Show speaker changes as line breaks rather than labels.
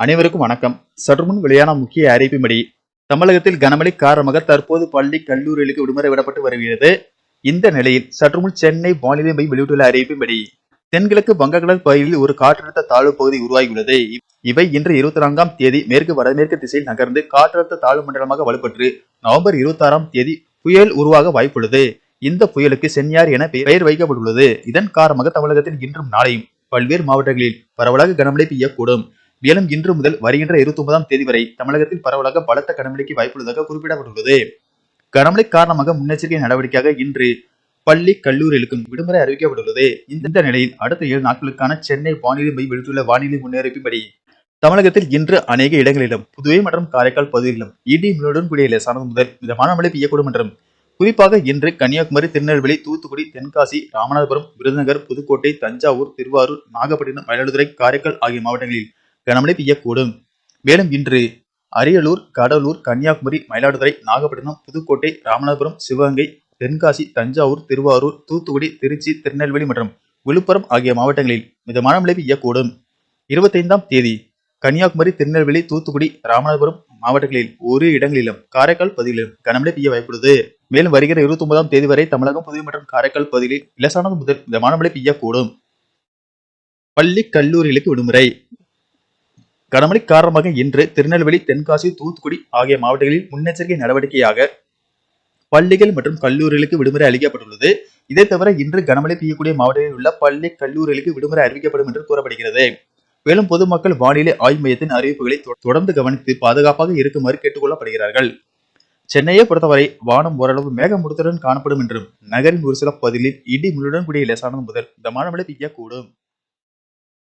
அனைவருக்கும் வணக்கம். சற்றுமுன் வெளியான முக்கிய அறிவிப்பின்படி தமிழகத்தில் கனமழை காரணமாக தற்போது பள்ளி கல்லூரிகளுக்கு விடுமுறை விடப்பட்டு வருகிறது. இந்த நிலையில் சற்றுமுன் சென்னை வானிலை மையம் வெளியிட்டுள்ள அறிவிப்பின்படி தென்கிழக்கு வங்கக்கடல் பகுதியில் ஒரு காற்றழுத்த தாழ்வு பகுதி உருவாகியுள்ளது. இவை இன்று 24ஆம் தேதி மேற்கு வடமேற்கு திசையில் நகர்ந்து காற்றழுத்த தாழ்வு மண்டலமாக வலுப்பெற்று நவம்பர் 26ஆம் தேதி புயல் உருவாக வாய்ப்புள்ளது. இந்த புயலுக்கு சென்யார் என பெயர் வைக்கப்பட்டுள்ளது. இதன் காரணமாக தமிழகத்தில் இன்றும் நாளையும் பல்வேறு மாவட்டங்களில் பரவலாக கனமழை பெய்யக்கூடும். மேலும் இன்று முதல் வருகின்ற 29ஆம் தேதி வரை தமிழகத்தில் பரவலாக பலத்த கனமழைக்கு வாய்ப்புள்ளதாக குறிப்பிடப்பட்டுள்ளது. கனமழை காரணமாக முன்னெச்சரிக்கை நடவடிக்கையாக இன்று பள்ளி கல்லூரிகளுக்கும் விடுமுறை அறிவிக்கப்பட்டுள்ளது. இந்த நிலையில் அடுத்த 7 நாட்களுக்கான சென்னை வானிலை மையம் வெளியிட்டுள்ள வானிலை முன்னறிவிப்பின்படி தமிழகத்தில் இன்று அநேக இடங்களிலும் புதுவை மற்றும் காரைக்கால் பகுதிகளிலும் இடி மின்னலுடன் கூடிய லேசானது முதல் மிதமான மழை பெய்யக்கூடும் என்றும், குறிப்பாக இன்று கன்னியாகுமரி, திருநெல்வேலி, தூத்துக்குடி, தென்காசி, ராமநாதபுரம், விருதுநகர், புதுக்கோட்டை, தஞ்சாவூர், திருவாரூர், நாகப்பட்டினம், மயிலாடுதுறை, காரைக்கால் ஆகிய மாவட்டங்களில் கனமழை பெய்யக்கூடும். மேலும் இன்று அரியலூர், கடலூர், கன்னியாகுமரி, மயிலாடுதுறை, நாகப்பட்டினம், புதுக்கோட்டை, ராமநாதபுரம், சிவகங்கை, தென்காசி, தஞ்சாவூர், திருவாரூர், தூத்துக்குடி, திருச்சி, திருநெல்வேலி மற்றும் விழுப்புரம் ஆகிய மாவட்டங்களில் மிதமான மழை பெய்யக்கூடும். 25ஆம் தேதி கன்னியாகுமரி, திருநெல்வேலி, தூத்துக்குடி, ராமநாதபுரம் மாவட்டங்களில் ஒரு இடங்களிலும் காரைக்கால் பகுதியிலும் கனமழை பெய்ய வாய்ப்புள்ளது. மேலும் வருகிற 29ஆம் தேதி வரை தமிழகம், புதுவை மற்றும் காரைக்கால் பகுதிகளில் லேசானது முதல் மிதமான மழை பெய்யக்கூடும். பள்ளி கல்லூரிகளுக்கு விடுமுறை. கனமழை காரணமாக இன்று திருநெல்வேலி, தென்காசி, தூத்துக்குடி ஆகிய மாவட்டங்களில் முன்னெச்சரிக்கை நடவடிக்கையாக பள்ளிகள் மற்றும் கல்லூரிகளுக்கு விடுமுறை அளிக்கப்பட்டுள்ளது. இதை தவிர இன்று கனமழை பெய்யக்கூடிய மாவட்டங்களில் உள்ள பள்ளி கல்லூரிகளுக்கு விடுமுறை அறிவிக்கப்படும் என்று கூறப்படுகிறது. மேலும் பொதுமக்கள் வானிலை ஆய்வு மையத்தின் அறிவிப்புகளை தொடர்ந்து கவனித்து பாதுகாப்பாக இருக்குமாறு கேட்டுக் கொள்ளப்படுகிறார்கள். சென்னையை பொறுத்தவரை வானம் ஓரளவு மேகமூட்டத்துடன் காணப்படும் என்றும் நகரின் ஒரு சில பகுதிகளில் இடி மின்னலுடன் கூடிய லேசானது முதல் மிதமான மழை பெய்யக்கூடும்.